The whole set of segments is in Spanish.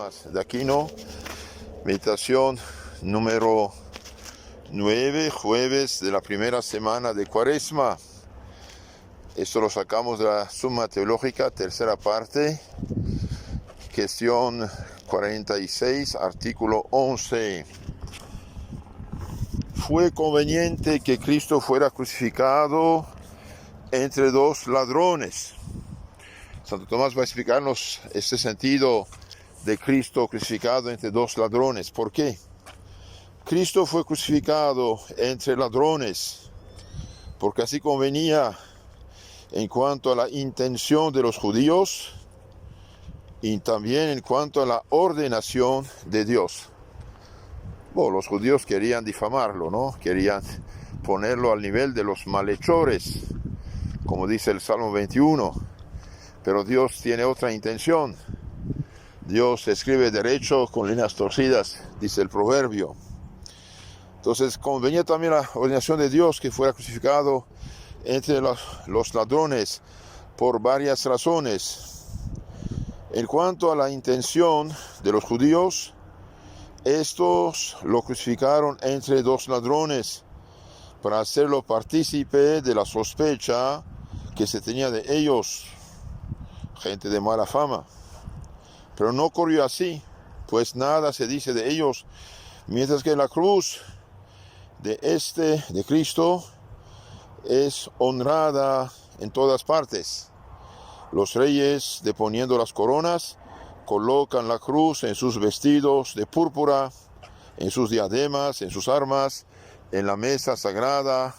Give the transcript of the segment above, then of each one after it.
Tomás de Aquino, meditación número 9, jueves de la primera semana de Cuaresma. Esto lo sacamos de la Suma Teológica, tercera parte, cuestión 46, artículo 11. Fue conveniente que Cristo fuera crucificado entre dos ladrones. Santo Tomás va a explicarnos este sentido de Cristo crucificado entre dos ladrones. ¿Por qué? Cristo fue crucificado entre ladrones porque así convenía en cuanto a la intención de los judíos y también en cuanto a la ordenación de Dios. Bueno, los judíos querían difamarlo, ¿no? Querían ponerlo al nivel de los malhechores, como dice el Salmo 21. Pero Dios tiene otra intención. Dios escribe derecho con líneas torcidas, dice el proverbio. Entonces convenía también la ordenación de Dios que fuera crucificado entre los ladrones por varias razones. En cuanto a la intención de los judíos, estos lo crucificaron entre dos ladrones para hacerlo partícipe de la sospecha que se tenía de ellos, gente de mala fama. Pero no ocurrió así, pues nada se dice de ellos, mientras que la cruz de Cristo es honrada en todas partes. Los reyes, deponiendo las coronas, colocan la cruz en sus vestidos de púrpura, en sus diademas, en sus armas, en la mesa sagrada,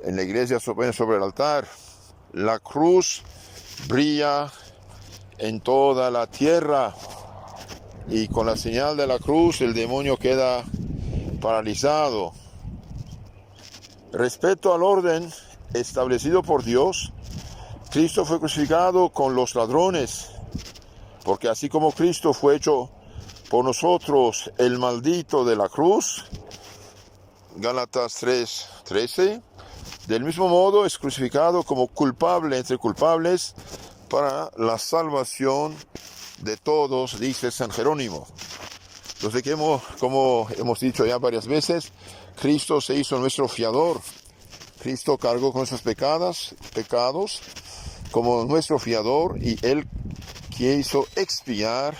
en la iglesia sobre el altar. La cruz brilla en toda la tierra y con la señal de la cruz el demonio queda paralizado. Respecto al orden establecido por Dios, Cristo fue crucificado con los ladrones, porque así como Cristo fue hecho por nosotros el maldito de la cruz, Gálatas 3:13, del mismo modo es crucificado como culpable entre culpables para la salvación de todos, dice San Jerónimo. Entonces, como hemos dicho ya varias veces, Cristo se hizo nuestro fiador. Cristo cargó con nuestros pecados como nuestro fiador y Él quiso expiar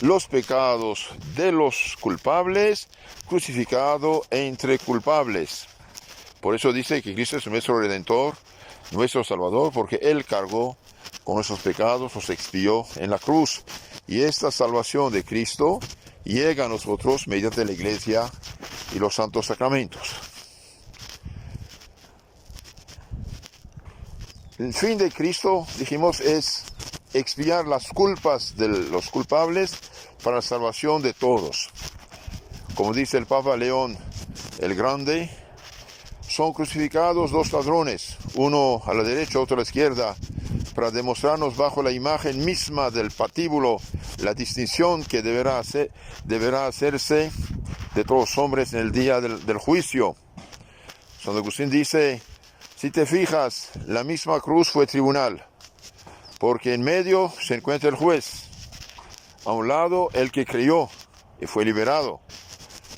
los pecados de los culpables, crucificado entre culpables. Por eso dice que Cristo es nuestro Redentor, nuestro Salvador, porque Él cargó con nuestros pecados, los expió en la cruz. Y esta salvación de Cristo llega a nosotros mediante la Iglesia y los santos sacramentos. El fin de Cristo, dijimos, es expiar las culpas de los culpables para la salvación de todos. Como dice el Papa León el Grande, son crucificados dos ladrones, uno a la derecha, otro a la izquierda, para demostrarnos bajo la imagen misma del patíbulo la distinción que deberá hacerse de todos los hombres en el día del juicio. San Agustín dice: si te fijas, la misma cruz fue tribunal, porque en medio se encuentra el juez, a un lado el que creyó y fue liberado,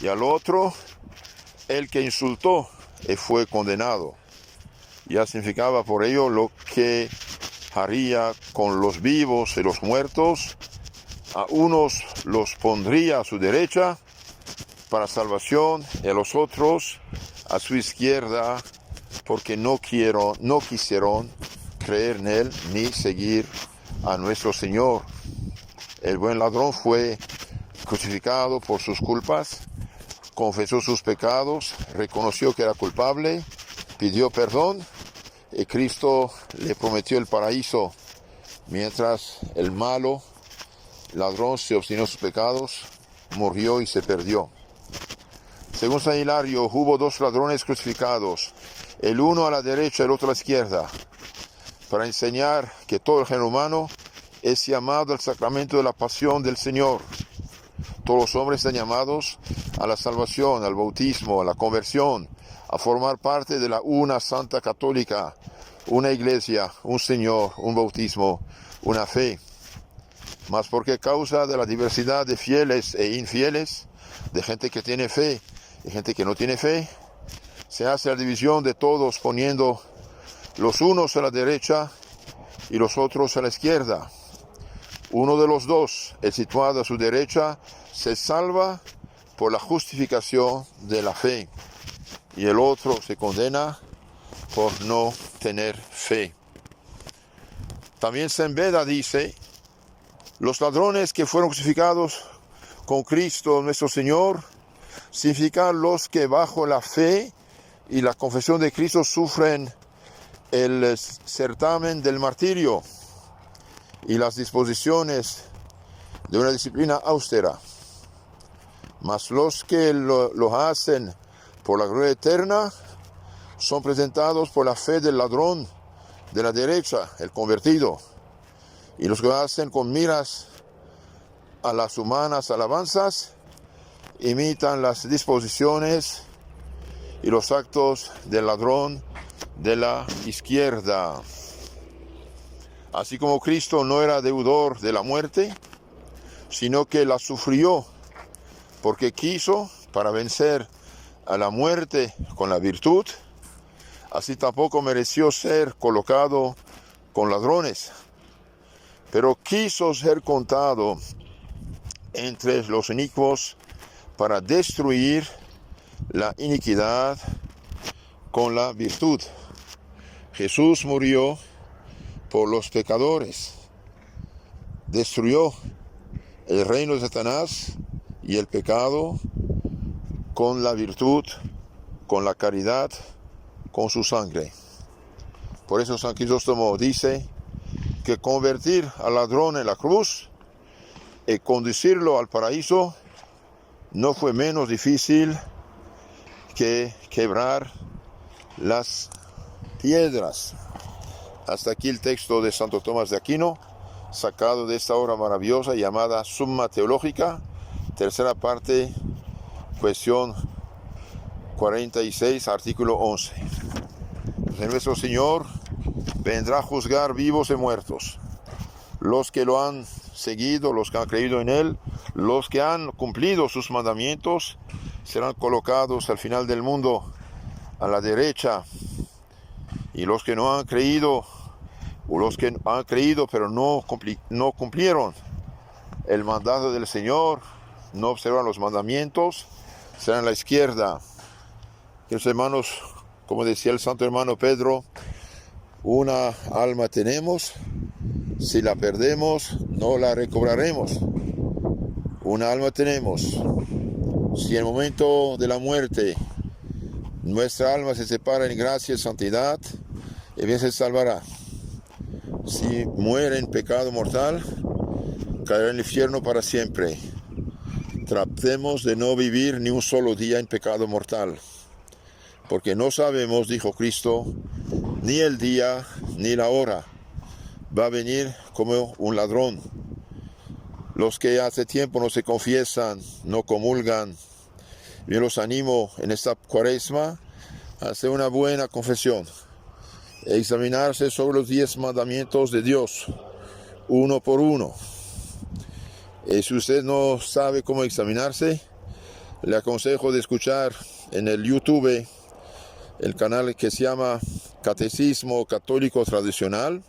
y al otro el que insultó y fue condenado. Ya significaba por ello lo que haría con los vivos y los muertos. A unos los pondría a su derecha para salvación y a los otros a su izquierda, porque no quisieron creer en Él ni seguir a nuestro Señor. El buen ladrón fue crucificado por sus culpas, confesó sus pecados, reconoció que era culpable, pidió perdón y Cristo le prometió el paraíso, mientras el malo ladrón se obstinó en sus pecados, murió y se perdió. Según San Hilario, hubo dos ladrones crucificados, el uno a la derecha y el otro a la izquierda, para enseñar que todo el género humano es llamado al sacramento de la pasión del Señor. Todos los hombres están llamados a la salvación, al bautismo, a la conversión, a formar parte de la una santa católica, una iglesia, un Señor, un bautismo, una fe. mas porque causa de la diversidad de fieles e infieles, de gente que tiene fe y gente que no tiene fe, se hace la división de todos poniendo los unos a la derecha y los otros a la izquierda. Uno de los dos, el situado a su derecha, se salva por la justificación de la fe, y el otro se condena por no tener fe. También San Beda dice: los ladrones que fueron crucificados con Cristo nuestro Señor significan los que bajo la fe y la confesión de Cristo sufren el certamen del martirio y las disposiciones de una disciplina austera. Mas los que lo hacen por la gloria eterna son presentados por la fe del ladrón de la derecha, el convertido. Y los que lo hacen con miras a las humanas alabanzas imitan las disposiciones y los actos del ladrón de la izquierda. Así como Cristo no era deudor de la muerte, sino que la sufrió porque quiso para vencer a la muerte con la virtud, así tampoco mereció ser colocado con ladrones, pero quiso ser contado entre los inicuos para destruir la iniquidad con la virtud. Jesús murió por los pecadores, destruyó el reino de Satanás y el pecado con la virtud, con la caridad, con su sangre. Por eso San Crisóstomo dice que convertir al ladrón en la cruz y conducirlo al paraíso no fue menos difícil que quebrar las piedras. Hasta aquí el texto de Santo Tomás de Aquino, sacado de esta obra maravillosa llamada Summa Teológica, tercera parte, cuestión 46, artículo 11. Nuestro Señor vendrá a juzgar vivos y muertos, los que lo han seguido, los que han creído en Él, los que han cumplido sus mandamientos, serán colocados al final del mundo a la derecha, y los que no han creído, o los que han creído pero no cumplieron el mandato del Señor, no observan los mandamientos, serán a la izquierda. Queridos hermanos, como decía el santo hermano Pedro, una alma tenemos, si la perdemos no la recobraremos. Una alma tenemos, si en el momento de la muerte nuestra alma se separa en gracia y santidad, bien se salvará. Si muere en pecado mortal, caerá en el infierno para siempre. Tratemos de no vivir ni un solo día en pecado mortal, porque no sabemos, dijo Cristo, ni el día ni la hora. Va a venir como un ladrón. Los que hace tiempo no se confiesan, no comulgan, yo los animo en esta cuaresma a hacer una buena confesión, e examinarse sobre los 10 mandamientos de Dios, uno por uno. Si usted no sabe cómo examinarse, le aconsejo de escuchar en el YouTube el canal que se llama Catecismo Católico Tradicional,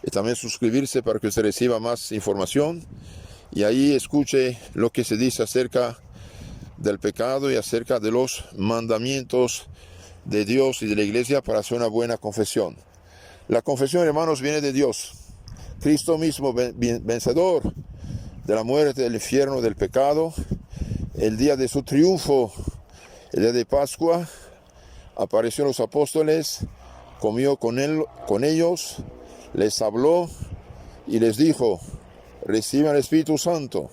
y también suscribirse para que usted reciba más información, y ahí escuche lo que se dice acerca del pecado y acerca de los mandamientos de Dios y de la Iglesia para hacer una buena confesión. La confesión, hermanos, viene de Dios. Cristo mismo, vencedor de la muerte, del infierno, del pecado, el día de su triunfo, el día de Pascua, apareció a los apóstoles, comió con ellos, les habló y les dijo: reciban el Espíritu Santo.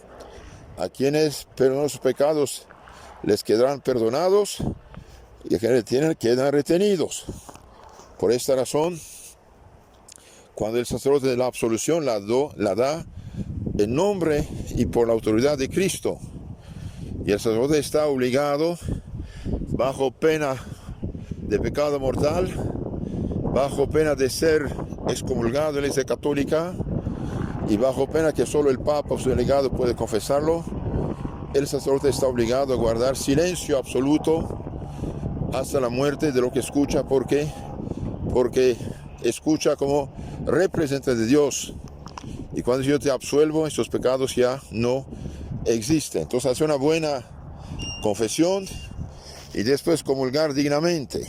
A quienes perdonan sus pecados les quedarán perdonados, y a quienes tienen quedan retenidos. Por esta razón, cuando el sacerdote de la absolución la da en nombre y por la autoridad de Cristo, y el sacerdote está obligado, bajo pena de pecado mortal, bajo pena de ser excomulgado de la Iglesia Católica, y bajo pena que solo el Papa o su delegado puede confesarlo, el sacerdote está obligado a guardar silencio absoluto hasta la muerte de lo que escucha. ¿Por qué? Porque escucha como representante de Dios, y cuando yo te absuelvo, esos pecados ya no existen. Entonces hace una buena confesión y después comulgar dignamente.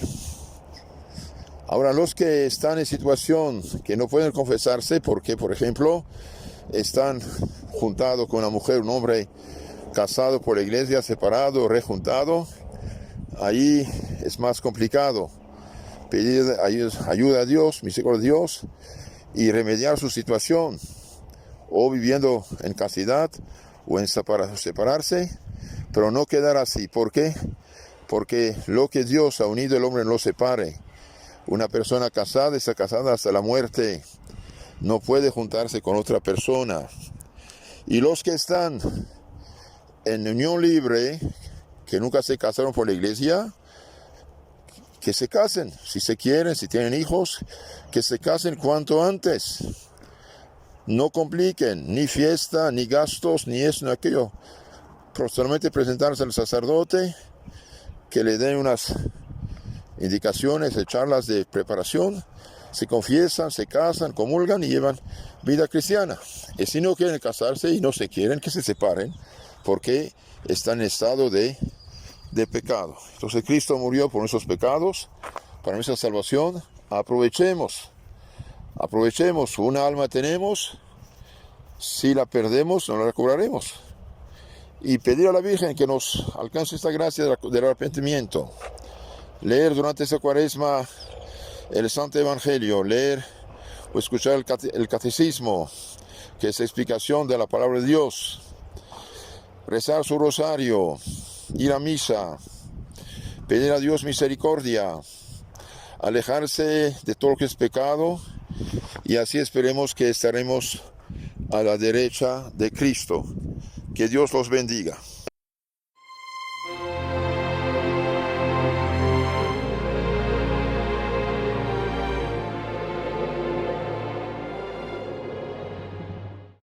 Ahora, los que están en situación que no pueden confesarse porque, por ejemplo, están juntados con una mujer, un hombre casado por la iglesia, separado, rejuntado, ahí es más complicado pedir ayuda a Dios, misericordia de Dios, y remediar su situación, o viviendo en castidad o en separarse, pero no quedar así. ¿Por qué? Porque lo que Dios ha unido, el hombre no lo separe. Una persona casada está casada hasta la muerte, no puede juntarse con otra persona. Y los que están en unión libre, que nunca se casaron por la iglesia, que se casen, si se quieren, si tienen hijos, que se casen cuanto antes. No compliquen, ni fiesta, ni gastos, ni eso, ni aquello. Solamente presentarse al sacerdote, que le den unas indicaciones, charlas de preparación, se confiesan, se casan, comulgan y llevan vida cristiana. Y si no quieren casarse y no se quieren, que se separen, porque están en estado de pecado. Entonces Cristo murió por nuestros pecados, para nuestra salvación. Aprovechemos, una alma tenemos, si la perdemos no la recobraremos. Y pedir a la Virgen que nos alcance esta gracia del arrepentimiento. Leer durante esta cuaresma el Santo Evangelio, leer o escuchar el catecismo, que es la explicación de la palabra de Dios, rezar su rosario, ir a misa, pedir a Dios misericordia, alejarse de todo lo que es pecado, y así esperemos que estaremos a la derecha de Cristo. Que Dios los bendiga.